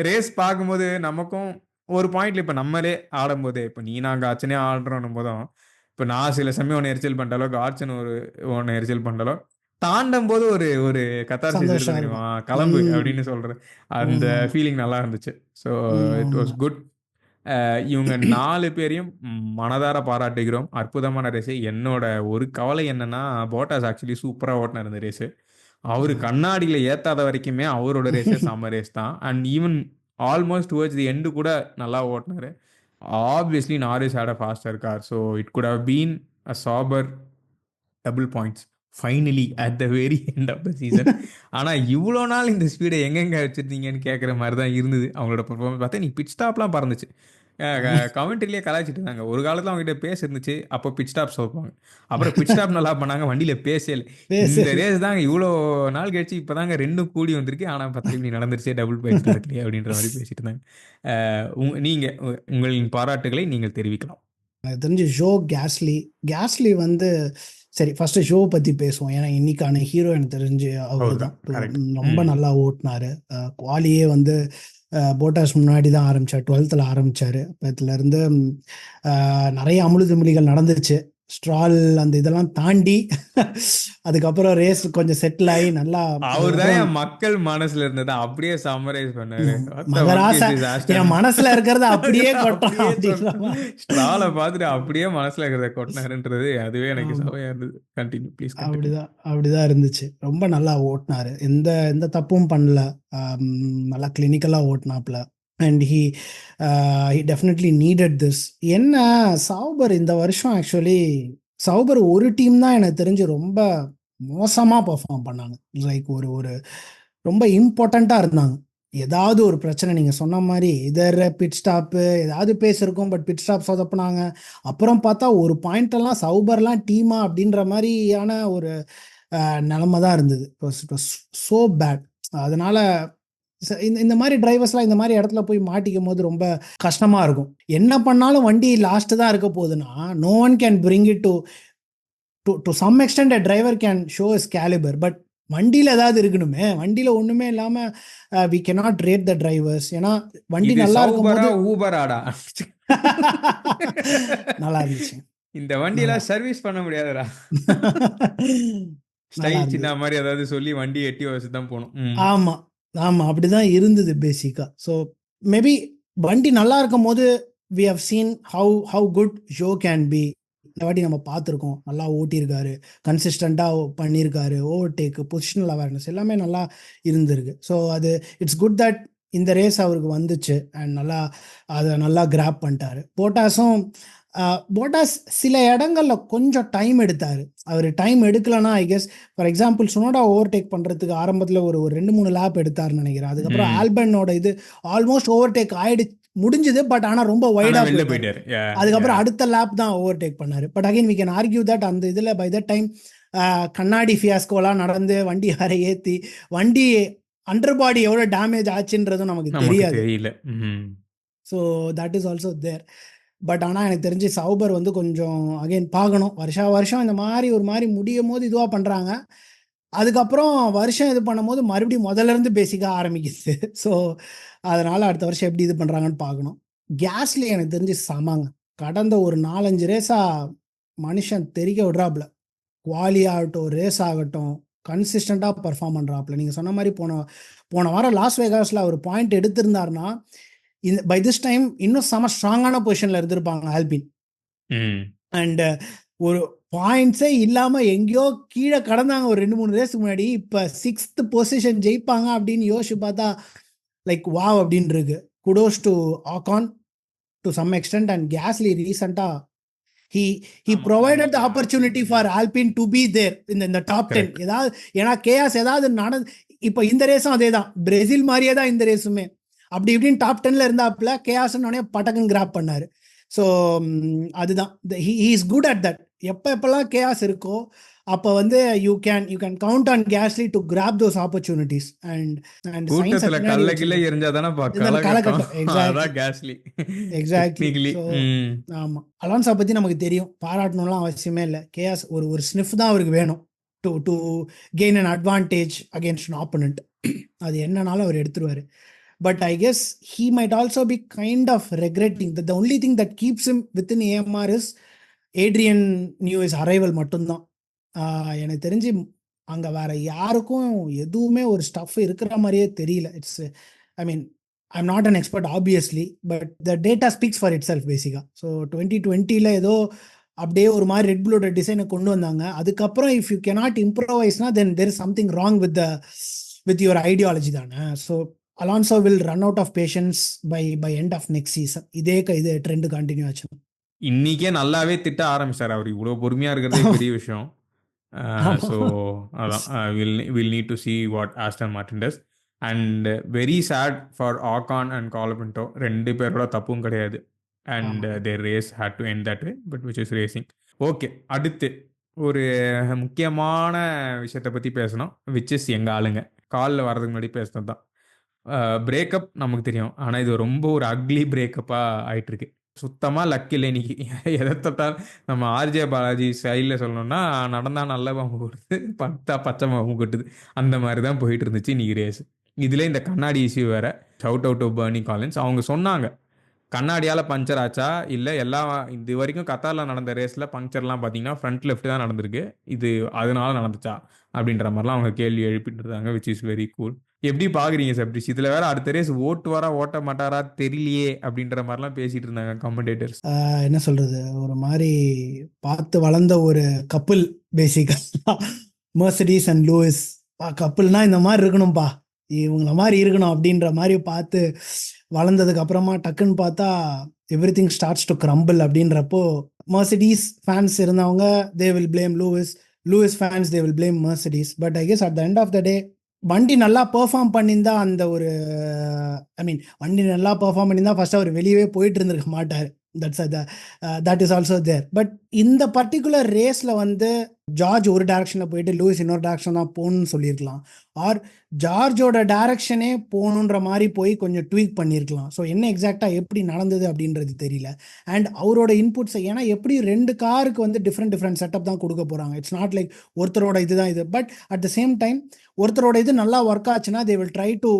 ரேஸ் பார்க்கும்போது நமக்கும் ஒரு பாயிண்ட்ல இப்போ நம்மளே ஆடும்போதே, இப்போ நீ நாங்கள் ஆச்சனே ஆடுறோம் போதும், இப்போ நான் சில சமயம் ஒன்று எரிச்சல் பண்ணிட்டாலோ, கார்ச்சன் ஒன்று எரிச்சல் பண்ணிட்டாலோ, தாண்டும் போது ஒரு கத்தார்சிஸ் இருக்கு தெரியுமா, கிளம்பு அப்படின்னு சொல்றது, அந்த ஃபீலிங் நல்லா இருந்துச்சு. So it was good. இவங்க 4 பேரையும் மனதார பாராட்டுகிறோம். அற்புதமான ரேஸு. என்னோட ஒரு கவலை என்னன்னா, போட்டாஸ் ஆக்சுவலி சூப்பரா ஓட்டுனாரு இந்த ரேஸு. அவரு கண்ணாடியில ஏத்தாத வரைக்குமே அவரோட ரேஸே செம்ம ரேஸ் தான். And even almost towards the end கூட நல்லா ஓட்டுனாரு. Obviously Norris had a faster car. So it could have been a Sauber double points finally at the very end of the season. ஆனால் இவ்வளோ நாள் இந்த ஸ்பீடை எங்கெங்க வச்சுருந்தீங்கன்னு கேட்குற மாதிரி தான் இருந்தது அவங்களோட பர்ஃபார்மன்ஸ். பார்த்தா நீ பிட் ஸ்டாப்லாம் பறந்துச்சு. கமெண்ட்ரிலேயே கலாய்ச்சிட்டு இருந்தாங்க. ஒரு காலத்தில் அவங்ககிட்ட பேஸ் இருந்துச்சு, அப்போ பிட் ஸ்டாப் சொல்லுவாங்க. அப்புறம் பிட் ஸ்டாப் நல்லா பண்ணாங்க, வண்டியில் பேசே இல்லை. இந்த பேசல. ரேஸ் தாங்க இவ்வளோ நாள் கழிச்சு இப்போ தாங்க ரெண்டும் கூடி வந்திருக்கு. ஆனால் பார்த்தா இப்படி நடந்துருச்சே, டபுள் பாயிண்ட்ஸ் நடக்கலையே அப்படின்ற மாதிரி பேசிட்டு இருந்தாங்க. நீங்கள் உங்களின் பாராட்டுகளை நீங்கள் தெரிவிக்கலாம். எனக்கு தெரிஞ்சு கேஸ்லி கேஸ்லி வந்து சரி ஃபர்ஸ்ட் ஷோ பற்றி பேசுவோம். ஏன்னா இன்னைக்கான ஹீரோ எனக்கு தெரிஞ்சு அவர் அவர் தான். தான் கரெக்ட். ரொம்ப நல்லா ஓட்டினாரு. குவாலியே வந்து போட்டாஸ் முன்னாடி தான் ஆரம்பித்தார், 12th ஆரம்பித்தார். அதுலேருந்து நிறைய அமுழுதுமொழிகள் நடந்துச்சு. ஸ்ட்ரால் அந்த இதெல்லாம் தாண்டி அதுக்கப்புறம் ரேஸ் கொஞ்சம் செட்டில் ஆகி நல்லா. அவர் தான் அதுக்கப்புறம் என் மக்கள் மனசுல இருந்ததை அப்படியே சம்மரைஸ் பண்ணாரு. What the fuck is மகராசா this Aston? என் மனசுல இருக்கிறத அப்படியே கொட்டான் அப்படியே அப்படின்ற மாதிரி. ஸ்ட்ரால பார்த்துட்டு அப்படியே மனசுல இருக்கிறத கொட்டினாருன்றது அதுவே எனக்கு ஆமா. சவையா இருந்தது. Continue please continue. அப்படிதான் இருந்துச்சு. ரொம்ப நல்லா ஓட்டினாரு, எந்த எந்த தப்பும் பண்ணல. நல்லா கிளினிக்கலாக ஓட்டினாப்ல. And he definitely needed this. என்ன சௌபர் இந்த வருஷம் ஆக்சுவலி சௌபர் ஒரு டீம் தான் எனக்கு தெரிஞ்சு ரொம்ப மோசமாக பெர்ஃபார்ம் பண்ணாங்க. லைக் ஒரு ஒரு ரொம்ப இம்பார்ட்டண்ட்டாக இருந்தாங்க. ஏதாவது ஒரு பிரச்சனை நீங்கள் சொன்ன மாதிரி இதர் பிட் ஸ்டாப்பு ஏதாவது பேசியிருக்கோம், பட் பிட் ஸ்டாப் சொதப்புனாங்க. அப்புறம் பார்த்தா ஒரு பாயிண்ட் எல்லாம் சௌபர்லாம் டீமா அப்படின்ற மாதிரியான ஒரு நிலமை தான் இருந்தது. It was so bad. அதனால இந்த இந்த மாதிரி டிரைவர்ஸ்லாம் இந்த மாதிரி இடத்துல போய் மாட்டிக்கும் போது ரொம்ப கஷ்டமாக இருக்கும். என்ன பண்ணாலும் வண்டி லாஸ்ட்டு தான் இருக்க போகுதுன்னா, no one can bring it to some extent a driver can show his calibre. But வண்டியில் ஏதாவது இருக்கணுமே. வண்டியில் ஒன்றுமே இல்லாமல் we cannot rate the drivers. ஏன்னா வண்டி இது நல்லா இருக்கும் சௌபரா போது ஊபராடா? நல்லா இருந்துச்சு. இந்த நல்லா வண்டியெல்லாம் சர்வீஸ் பண்ண முடியாதுடா. நல்லா ஸ்டைல் சின்ன இருந்தது. மாதிரி ஏதாவது சொல்லி வண்டி எட்டி வச்சு தான் போகணும். ஆமா, ஆமா. அப்படிதான் இருந்தது பேசிக்கா. ஸோ மேபி வண்டி நல்லா இருக்கும்போது we have seen how good Zhou can be. இந்த வாட்டி நம்ம பார்த்துருக்கோம். நல்லா ஓட்டியிருக்காரு, கன்சிஸ்டண்ட்டாக பண்ணியிருக்காரு, ஓவர்டேக், பொசிஷனல் அவேர்னஸ் எல்லாமே நல்லா இருந்திருக்கு. ஸோ அது இட்ஸ் குட் தட் இந்த ரேஸ் அவருக்கு வந்துச்சு அண்ட் நல்லா அதை நல்லா கிராப் பண்ணிட்டாரு. போட்டாஸ் சில இடங்கள்ல கொஞ்சம் டைம் எடுத்தாரு. அவர் டைம் எடுக்கலன்னா I guess for example Tsunoda overtake பண்ணுறதுக்கு ஆரம்பத்தில் ஒரு ஒரு 2-3 லேப் எடுத்தாருன்னு நினைக்கிறேன். அதுக்கப்புறம் ஆல்பனோட இது ஆல்மோஸ்ட் ஓவர்டேக் முடிஞ்சுது. பட் ஆனால் ரொம்ப வைடாக வெளில போயிட்டாரு. போயிட்டாரு. அதுக்கப்புறம் அடுத்த லேப் தான் ஓவர்டேக் பண்ணாரு. But again we can argue that அந்த இதில் பை தட் டைம் கண்ணாடி ஃபியாஸ்கோலாம் நடந்து வண்டி வேற ஏற்றி வண்டி அண்டர் பாடி எவ்வளோ டேமேஜ் ஆச்சுன்றதும் நமக்கு நமக்கு தெரியாது. தெரியல. So that is also there. But ஆனால் எனக்கு தெரிஞ்சு சௌபர் வந்து கொஞ்சம் அகைன் பார்க்கணும். வருஷம் இந்த மாதிரி ஒரு மாதிரி முடியும் போது இதுவாக பண்ணுறாங்க. அதுக்கப்புறம் வருஷம் இது பண்ணும்போது மறுபடியும் முதல்ல இருந்து பேசிக்காக ஆரம்பிக்குது. ஸோ அதனால் அடுத்த வருஷம் எப்படி இது பண்ணுறாங்கன்னு பார்க்கணும். கேஸ்லி எனக்கு தெரிஞ்சு சமாங்க. கடந்த ஒரு 4-5 ரேஸாக மனுஷன் தெரிக்க விடுறாப்புல. குவாலி ஆகட்டும், ரேஸ் ஆகட்டும், கன்சிஸ்டண்ட்டாக பர்ஃபார்ம் பண்ணுறாப்புல. நீங்கள் சொன்ன மாதிரி போன வாரம் லாஸ் வேகாஸில் அவர் பாயிண்ட் எடுத்திருந்தாருன்னா இந்த பை திஸ் டைம் இன்னும் செம ஸ்ட்ராங்கான பொசிஷனில் இருந்திருப்பாங்க ஆல்பின். அண்ட் ஒரு பாயிண்ட்ஸே இல்லாமல் எங்கேயோ கீழே கடந்தாங்க ஒரு 2-3 ரேஸுக்கு முன்னாடி. இப்போ 6th பொசிஷன் ஜெயிப்பாங்க அப்படின்னு யோசிச்சு பார்த்தா லைக் வாவ் அப்படின்னு இருக்கு. Kudos to Ocon to some extent. And Gasly ரீசெண்டாக he provided the opportunity for Alpine to be there in the top 10. ஏதாவது ஏன்னா கேஆஸ் ஏதாவது இப்போ இந்த ரேஸும் அதே தான், பிரேசில் மாதிரியே தான் இந்த ரேஸுமே. அப்படி இப்படின்னு டாப் 10ல இருந்தாப்புல கேஆஸ்னோடனே பட்டக்குன்னு கிராப் பண்ணாரு. ஸோ அதுதான் he is good at that. எப்பெல்லாம் கேஆஸ் இருக்கோ அப்போ வந்து you can count on Gasly to grab those opportunities. And கூட்டத்துல கல்ல கில்ல எரிஞ்சாதானே காலகட்டம். எக்ஸாக்ட்லி. ஸோ ஆமாம், அலான்சோ பற்றி நமக்கு தெரியும், பாராட்டணும்லாம் அவசியமே இல்லை. கேஆஸ் ஒரு ஸ்னிஃப் தான் அவருக்கு வேணும் to gain an advantage against an opponent. அது என்னன்னாலும் அவர் எடுத்துருவார். But I guess he might also be kind of regretting that the only thing that keeps him within AMR is Adrian news arrival மட்டும்தான். எனக்கு தெரிஞ்சு அங்கே வேற யாருக்கும் எதுவுமே ஒரு ஸ்டஃப் இருக்கிற மாதிரியே தெரியல. I mean I'm not an expert obviously, but the data speaks for itself பேசிக்காக. ஸோ 2020 ஏதோ அப்படியே ஒரு மாதிரி ரெட்புலோட டிசைனை கொண்டு வந்தாங்க. அதுக்கப்புறம் இஃப் யூ கேனாட் இம்ப்ரோவைஸ்னா then there is something wrong with your ideology தானே. So Alonso will run out of patience by end of next season. இது ட்ரெண்ட் கண்டினியூ ஆச்சு. இன்னைக்கே நல்லாவே திட்ட ஆரம்பிச்சார் அவர். இவ்வளோ பொறுமையாக இருக்கிறதே பெரிய விஷயம். ஸோ அதான் will need to see what Aston Martin does. And very sad for Ocon and Colapinto. ரெண்டு பேரோட தப்பும் கிடையாது. And their race had to end that way, but which is racing. Okay, அடுத்து ஒரு முக்கியமான விஷயத்தை பற்றி பேசணும், விச் இஸ் எங்கள் ஆளுங்க காலில் வர்றதுக்கு முன்னாடி பேசுனது தான். பிரேக்கப் நமக்கு தெரியும், ஆனால் இது ரொம்ப ஒரு அக்லி பிரேக்கப்பாக ஆயிட்டுருக்கு. சுத்தமாக லக் இல்லை இன்னைக்கு. எதை தொட்டால் நம்ம ஆர்ஜே பாலாஜி ஸ்டைலில் சொல்லணும்னா, நடந்தால் நல்ல பாம்பு கொட்டுது, பத்தா பச்சை பாம்பு கொட்டுது, அந்த மாதிரி தான் போயிட்டு இருந்துச்சு இன்னைக்கு ரேஸ். இதில் இந்த கண்ணாடி இஷ்யூ வேற. Shout out to Barney Collins. அவங்க சொன்னாங்க, கண்ணாடியால் பஞ்சர் ஆச்சா இல்லை எல்லாம் இது வரைக்கும் கத்தாரில் நடந்த ரேஸில் பஞ்சர்லாம் பார்த்தீங்கன்னா ஃப்ரண்ட் லெஃப்ட் தான் நடந்திருக்கு, இது அதனால நடந்துச்சா அப்படின்ற மாதிரிலாம் அவங்க கேள்வி எழுப்பிட்டு இருந்தாங்க, விச் இஸ் வெரி கூல். எப்படி பார்க்குறீங்க சப்ரிஷ்? இதில் வேற அடுத்த ரேஸ் ஓட்டுவாரா ஓட்ட மாட்டாரா தெரியலையே அப்படின்ற மாதிரிலாம் பேசிட்டு இருந்தாங்க கமெண்டேட்டர்ஸ். என்ன சொல்றது, ஒரு மாதிரி பார்த்து வளர்ந்த ஒரு கப்புள் பேசிக்கா. மெர்சிடிஸ் அண்ட் லூயிஸ் கப்புள்னா இந்த மாதிரி இருக்கணும்ப்பா, இவங்கள மாதிரி இருக்கணும் அப்படின்ற மாதிரி பார்த்து வளர்ந்ததுக்கு அப்புறமா டக்குன்னு பார்த்தா everything starts to crumble. அப்படின்றப்போ மெர்சிடிஸ் ஃபேன்ஸ் இருந்தவங்க they will blame Lewis, Lewis fans they will blame Mercedes. But I guess at the end of the day வண்டி நல்லா பெர்ஃபார்ம் பண்ணியிருந்தா அந்த ஒரு வண்டி நல்லா பெர்ஃபார்ம் பண்ணியிருந்தா ஃபர்ஸ்ட் அவர் வெளியவே போயிட்டு இருந்திருக்க மாட்டார். That is also there. But இந்த பர்டிகுலர் ரேஸில் வந்து ஜார்ஜ் ஒரு டைரக்ஷனில் போயிட்டு லூயிஸ் இன்னொரு டைரக்ஷன் தான் போகணும்னு சொல்லியிருக்கலாம். ஆர் ஜார்ஜோட டைரக்ஷனே போகணுன்ற மாதிரி போய் கொஞ்சம் ட்வீக் பண்ணியிருக்கலாம். ஸோ என்ன எக்ஸாக்டாக எப்படி நடந்தது அப்படின்றது தெரியல. அண்ட் அவரோட இன்புட்ஸை, ஏன்னா எப்படி ரெண்டு காருக்கு வந்து டிஃப்ரெண்ட் செட்டப் தான் கொடுக்க போகிறாங்க. இட்ஸ் நாட் லைக் ஒருத்தரோட இதுதான் இது. But at the same time ஒருத்தரோட இது நல்லா ஒர்க் ஆச்சுன்னா they will try to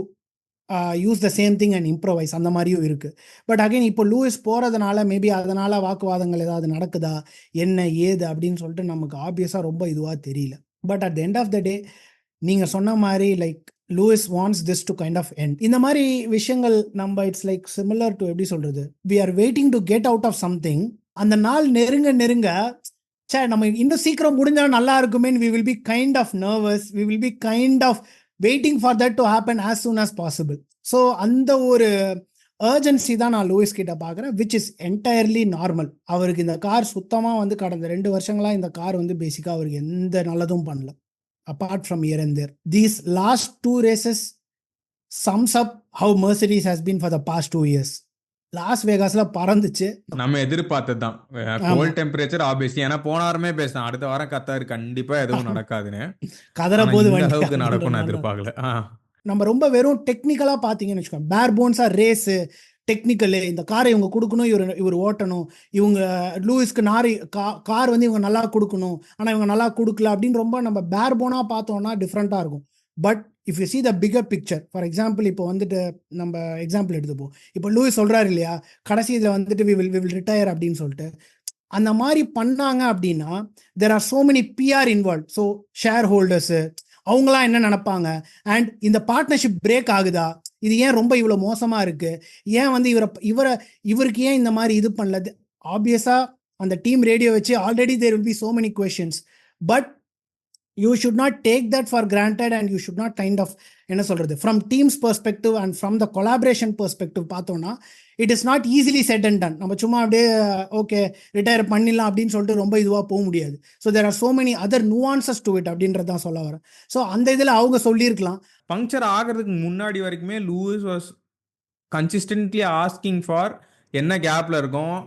use the same thing and improvise, அந்த மாதிரியும் இருக்குது. பட் அகைன் இப்போ லூயிஸ் போகிறதுனால மேபி அதனால் வாக்குவாதங்கள் ஏதாவது நடக்குதா என்ன ஏது அப்படின்னு சொல்லிட்டு நமக்கு ஆப்வியஸாக ரொம்ப இதுவாக தெரியல. But at the end of the day நீங்கள் சொன்ன மாதிரி like Lewis wants this to kind of end. இந்த மாதிரி விஷயங்கள் நம்ம இட்ஸ் லைக் சிமிலர் டு எப்படி சொல்கிறது, we are waiting to get out of something. அந்த நாள் நெருங்க சே நம்ம இன்னும் சீக்கிரம் முடிஞ்சாலும் நல்லா இருக்குமே, we will be kind of nervous, we will be kind of waiting for that to happen as soon as possible. So அந்த ஒரு அர்ஜென்சி தான் நான் லூயிஸ் கிட்ட பார்க்குறேன், விச் இஸ் என்டையர்லி நார்மல். அவருக்கு இந்த கார் சுத்தமாக வந்து கடந்த 2 வருஷங்களாக இந்த கார் வந்து பேசிக்காக அவருக்கு எந்த நல்லதும் பண்ணல, apart from here and there. These last 2 races sums up how Mercedes has been for the past 2 years. Loss வேகாஸ்ல பறந்துச்சு. நம்ம எதிர்பார்த்தது தான். கோல்ட் டெம்பரேச்சர் ஆப்வியஸ்லி, ஏன்னா போன வாரமே பேசினேன் அடுத்த வாரம் கத்தார் கண்டிப்பா எதுவும் நடக்காதுன்னு. கதற போது அளவுக்கு நடக்கும் நான் எதிர்பார்க்கல. நம்ம ரொம்ப வெறும் டெக்னிக்கலா பாத்தீங்கன்னு வச்சுக்கோங்க, பேர் போன்ஸா ரேஸ் டெக்னிக்கல், இந்த காரை இவங்க கொடுக்கணும், இவர் ஓட்டணும், இவங்க லூயிஸ்க்கு கார் வந்து இவங்க நல்லா கொடுக்கணும், ஆனால் இவங்க நல்லா கொடுக்கல அப்படின்னு ரொம்ப நம்ம பேர் போனா பார்த்தோம்னா டிஃப்ரெண்ட்டாக இருக்கும். But if you see the bigger picture, for example இப்போ வந்துட்டு நம்ம எக்ஸாம்பிள் எடுத்துப்போம், இப்போ லூயிஸ் சொல்கிறாரு இல்லையா கடைசி இதில் வந்துட்டு வி வில் ரிட்டையர் அப்படின்னு சொல்லிட்டு, அந்த மாதிரி பண்ணாங்க அப்படின்னா there are so many PR involve. So share holders அவங்களாம் என்ன நினைப்பாங்க, அண்ட் இந்த பார்ட்னர்ஷிப் பிரேக் ஆகுதா, இது ஏன் ரொம்ப இவ்வளோ மோசமாக இருக்குது, ஏன் வந்து இவருக்கு ஏன் இந்த மாதிரி இது பண்ணல. ஆப்வியஸாக அந்த டீம் ரேடியோ வச்சு already there will be so many questions. But you should not take that for granted and you should not kind of என்ன சொல்றது, from team's perspective and from the collaboration perspective பார்த்தோம்னா it is not easily said and done. நம்ம சும்மா அப்படியே ஓகே ரிட்டையர் பண்ணிடலாம் அப்படின்னு சொல்லிட்டு ரொம்ப இதுவாக போக முடியாது. So there are so many other nuances to it அப்படின்றதான் சொல்ல வரேன். ஸோ அந்த இதில் அவங்க சொல்லியிருக்கலாம். பங்க்சர் ஆகிறதுக்கு முன்னாடி வரைக்குமே Lewis was consistently asking for என்ன கேப்ல இருக்கும்,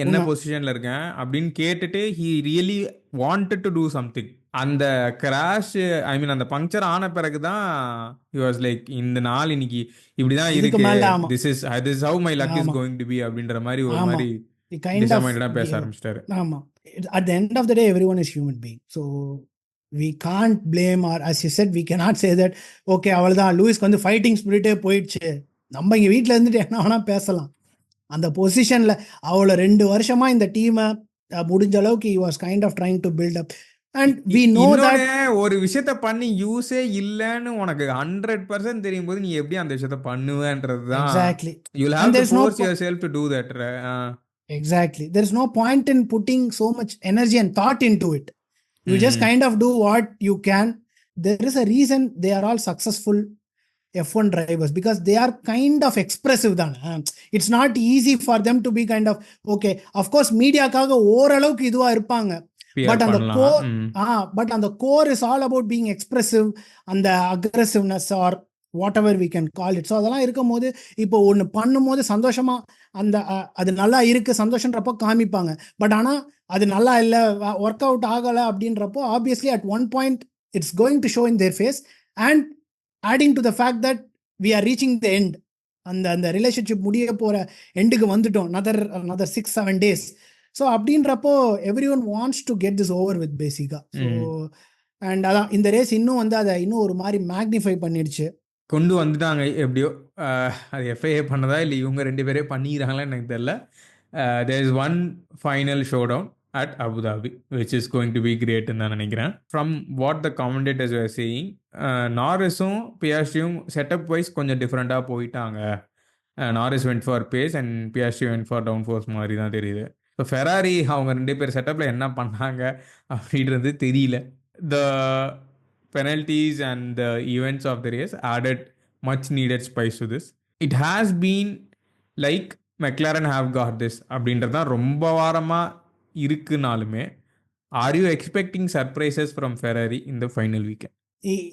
என்ன பொசிஷன்ல இருக்கேன் அப்படின்னு கேட்டுட்டு he really wanted to do something. அந்த கிராஷ் ஐ மீன் அந்த பங்க்சர் ஆன பிறகு தான் he was like இந்த நாள் இன்னைக்கு இப்படிதான் இருக்கு, this is how my luck is going to be அப்படின்ற மாதிரி ஒரு மாதிரி டிசப்பாயிண்டடா பேச ஆரம்பிச்சிட்டாரு. ஆமா, at the end of the day everyone is human being, so we can't blame, or as you said we cannot say that okay அவ்வளவுதான் லூயிஸ்க்கு வந்து ஃபைட்டிங் ஸ்பிரிட்டே போயிடுச்சு, நம்ம இங்க வீட்டில் இருந்துட்டு என்ன வேணா பேசலாம். அந்த பொசிஷன்ல அவ்வளோ 2 வருஷமா இந்த டீமை முடிஞ்ச அளவுக்கு he was kind of trying to build up. And we know இன்னொன்னு, தட் ஒரு விஷயத்த பண்ணி யூஸே இல்லைன்னு உனக்கு 100% தெரியும் போது நீ எப்படி அந்த விஷயத்த பண்ணுவேன்றது தான். Exactly. You'll and have to there is no force yourself to do that. exactly. There is no point in putting so much energy and thought into it. You just ம் kind of do what you can. There is a reason they are all successful F1 drivers because they are kind of expressive. It's not easy for them to be kind of, okay, of course, மீடியாக்காக ஓரளவுக்கு இதுவா இருப்பாங்க. பிஆர் பட் அந்த பண்ணலாம். கோர் பட் அந்த core is all about being expressive, அந்த அக்ரெசிவ்னஸ் or whatever we can call it. So அதெல்லாம் இருக்கும் போது இப்போ ஒன்று பண்ணும்போது சந்தோஷமா அந்த அது நல்லா இருக்கு சந்தோஷன்றப்போ காமிப்பாங்க. பட் ஆனால் அது நல்லா இல்லை, ஒர்க் அவுட் ஆகலை அப்படின்றப்போ obviously at one point it's going to show in their face. And adding to the fact that we are reaching the end. அந்த ரிலேஷன்ஷிப் முடிய போகிற எண்டுக்கு வந்துட்டோம். another 6-7 days. ஸோ அப்படின்றப்போ everyone wants to get this over with பேசிக்கா. ஸோ அண்ட் அதான் இந்த ரேஸ் இன்னும் வந்து அதை இன்னும் ஒரு மாதிரி மேக்னிஃபை பண்ணிடுச்சு, கொண்டு வந்துட்டாங்க எப்படியோ. அது எஃப்ஐஏ பண்ணதா இல்லை இவங்க 2 பேரே பண்ணிக்கிறாங்களான்னு எனக்கு தெரியல. There is one final show down at Abu Dhabi which is going to be கிரேட்னு தான் நினைக்கிறேன். From what the commentators are saying, நாரிஸும் பியாஸ்ட்ரியும் செட்டப் வைஸ் கொஞ்சம் டிஃப்ரெண்ட்டாக போயிட்டாங்க. Norris went for pace and Piastri went for down force மாதிரி தான் தெரியுது. ஸோ ஃபெராரி அவங்க 2 பேர் செட்டப்பில் என்ன பண்ணாங்க அப்படின்றது தெரியல. த penalties and the events of the race added much needed spice to this. It has been like McLaren have got this அப்படின்றது தான் ரொம்ப வாரமாக இருக்குனாலுமே, are you expecting surprises from Ferrari in the final weekend?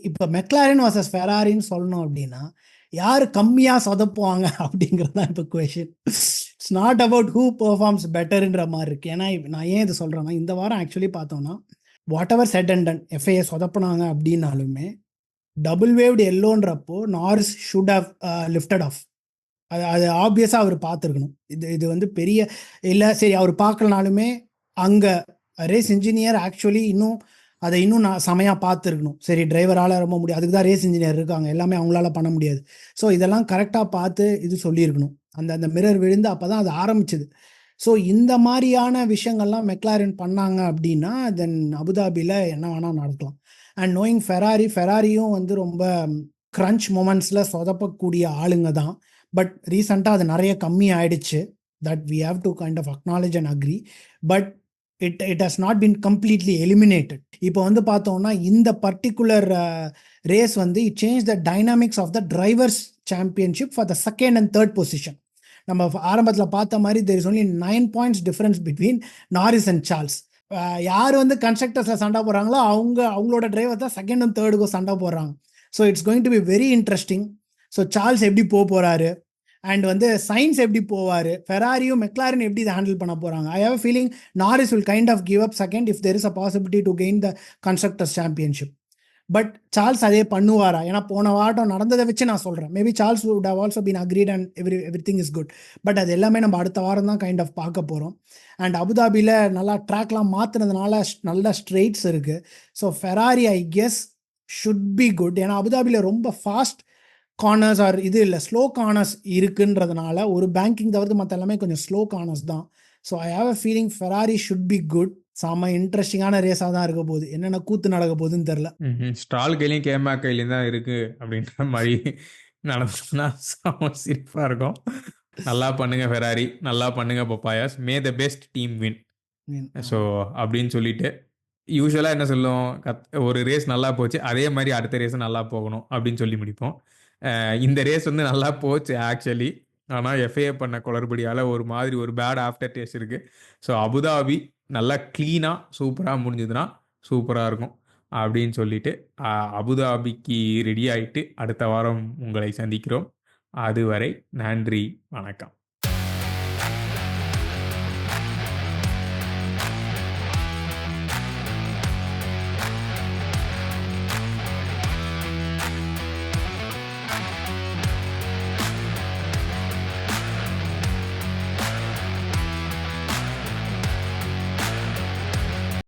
இப்போ மெக்லாரன் வர்சஸ் ஃபெராரின்னு சொல்லணும் அப்படின்னா யார் கம்மியாக சொதப்புவாங்க அப்படிங்கிறது தான் இப்போ question. It's not about who performs பெட்டர்ன்ற மாதிரி இருக்கு. ஏன்னா நான் ஏன் இது சொல்கிறேன்னா, இந்த வாரம் ஆக்சுவலி பார்த்தோம்னா whatever said and done FIA சொதப்புனாங்க அப்படின்னாலுமே டபுள் வேவ்டு எல்லோன்றப்போ Norris should have lifted off. அது ஆப்வியஸாக அவர் பார்த்துருக்கணும். இது வந்து பெரிய இல்லை, சரி அவர் பார்க்கலனாலுமே அங்கே ரேஸ் இன்ஜினியர் ஆக்சுவலி அதை இன்னும் நான் செமையாக பார்த்துருக்கணும். சரி, டிரைவரால் ரொம்ப முடியும், அதுக்கு தான் ரேஸ் இன்ஜினியர் இருக்காங்க, எல்லாமே அவங்களால பண்ண முடியாது. ஸோ இதெல்லாம் கரெக்டாக பார்த்து இது சொல்லியிருக்கணும். அந்த மிரர் விழுந்து அப்போ தான் அது ஆரம்பிச்சுது. ஸோ இந்த மாதிரியான விஷயங்கள்லாம் மெக்லாரன் பண்ணாங்க அப்படின்னா தென் அபுதாபியில் என்ன வேணால் நடக்கலாம். அண்ட் நோயிங் ஃபெராரியும் வந்து ரொம்ப க்ரன்ச் மொமெண்ட்ஸில் சொதப்பக்கூடிய ஆளுங்க தான். பட் ரீசெண்டாக அது நிறைய கம்மி ஆயிடுச்சு. That we have to kind of acknowledge and agree. But it has not been completely eliminated. இப்போ வந்து பார்த்தோம்னா இந்த பர்டிகுலர் ரேஸ் வந்து it change the dynamics of the drivers championship for the second and third position. நம்ம ஆரம்பத்தில் பார்த்த மாதிரி there is only 9 points difference between Naris and Charles. யார் வந்து கன்ஸ்ட்ரக்டர்ஸில் சண்டை போடுறாங்களோ அவங்களோட டிரைவர் தான் செகண்ட் அண்ட் தேர்டுக்கும் சண்டை போடுறாங்க. So it's going to be very interesting. So Charles எப்படி போகிறாரு அண்ட் வந்து சைன்ஸ் எப்படி போவார், ஃபெராரியும் மெக்லாரன் எப்படி இதை ஹேண்டில் பண்ண போகிறாங்க. I have feeling Norris will kind of give up second if there is a possibility to gain the constructors championship. But Charles அதே பண்ணுவாரா? ஏன்னா போன வாட்டம் நடந்ததை வச்சு நான் சொல்கிறேன். Maybe Charles would have also been agreed and every thing is good. பட் அது எல்லாமே நம்ம அடுத்த வாரம் தான் கைண்ட் ஆஃப் பார்க்க போகிறோம். அண்ட் அபுதாபியில் நல்லா ட்ராக்லாம் மாற்றினதுனால நல்ல ஸ்ட்ரெயிட்ஸ் இருக்குது. So Ferrari I guess should be good. ஏன்னா அபுதாபியில் ரொம்ப ஃபாஸ்ட் கார்னர்ஸ் ஆர் இது இல்லை, ஸ்லோ கார்னர்ஸ் இருக்குன்றதுனால ஒரு பேங்கிங் தவிர்த்து மற்ற எல்லாமே கொஞ்சம் ஸ்லோ கார்னர்ஸ் தான். So I have a feeling Ferrari should be good. செம்ம இன்ட்ரெஸ்டிங்கான ரேஸாக தான் இருக்க போகுது. என்னென்ன கூத்து நடக்க போகுதுன்னு தெரில. ஸ்டால் கையிலையும் கேமேக் கையிலையும் தான் இருக்குது அப்படின்ற மாதிரி நடந்ததுன்னா செம சிரிப்பாக இருக்கும். நல்லா பண்ணுங்க ஃபெராரி, நல்லா பண்ணுங்க பப்பாயாஸ், மே the best team win. So அப்படின்னு சொல்லிட்டு யூஸ்வலாக என்ன சொல்லுவோம், ஒரு ரேஸ் நல்லா போச்சு அதே மாதிரி அடுத்த ரேஸும் நல்லா போகணும் அப்படின்னு சொல்லி முடிப்போம். இந்த ரேஸ் வந்து நல்லா போச்சு ஆக்சுவலி. ஆனால் எஃப்ஐஏ பண்ண குளறுபடியால் ஒரு மாதிரி ஒரு பேட் ஆஃப்டர் டேஸ்ட் இருக்குது. ஸோ அபுதாபி நல்லா க்ளீனாக சூப்பராக முடிஞ்சதுன்னா சூப்பராக இருக்கும் அப்படின்னு சொல்லிட்டு அபுதாபிக்கு ரெடி ஆகிட்டு அடுத்த வாரம் உங்களை சந்திக்கிறோம். அதுவரை நன்றி, வணக்கம்.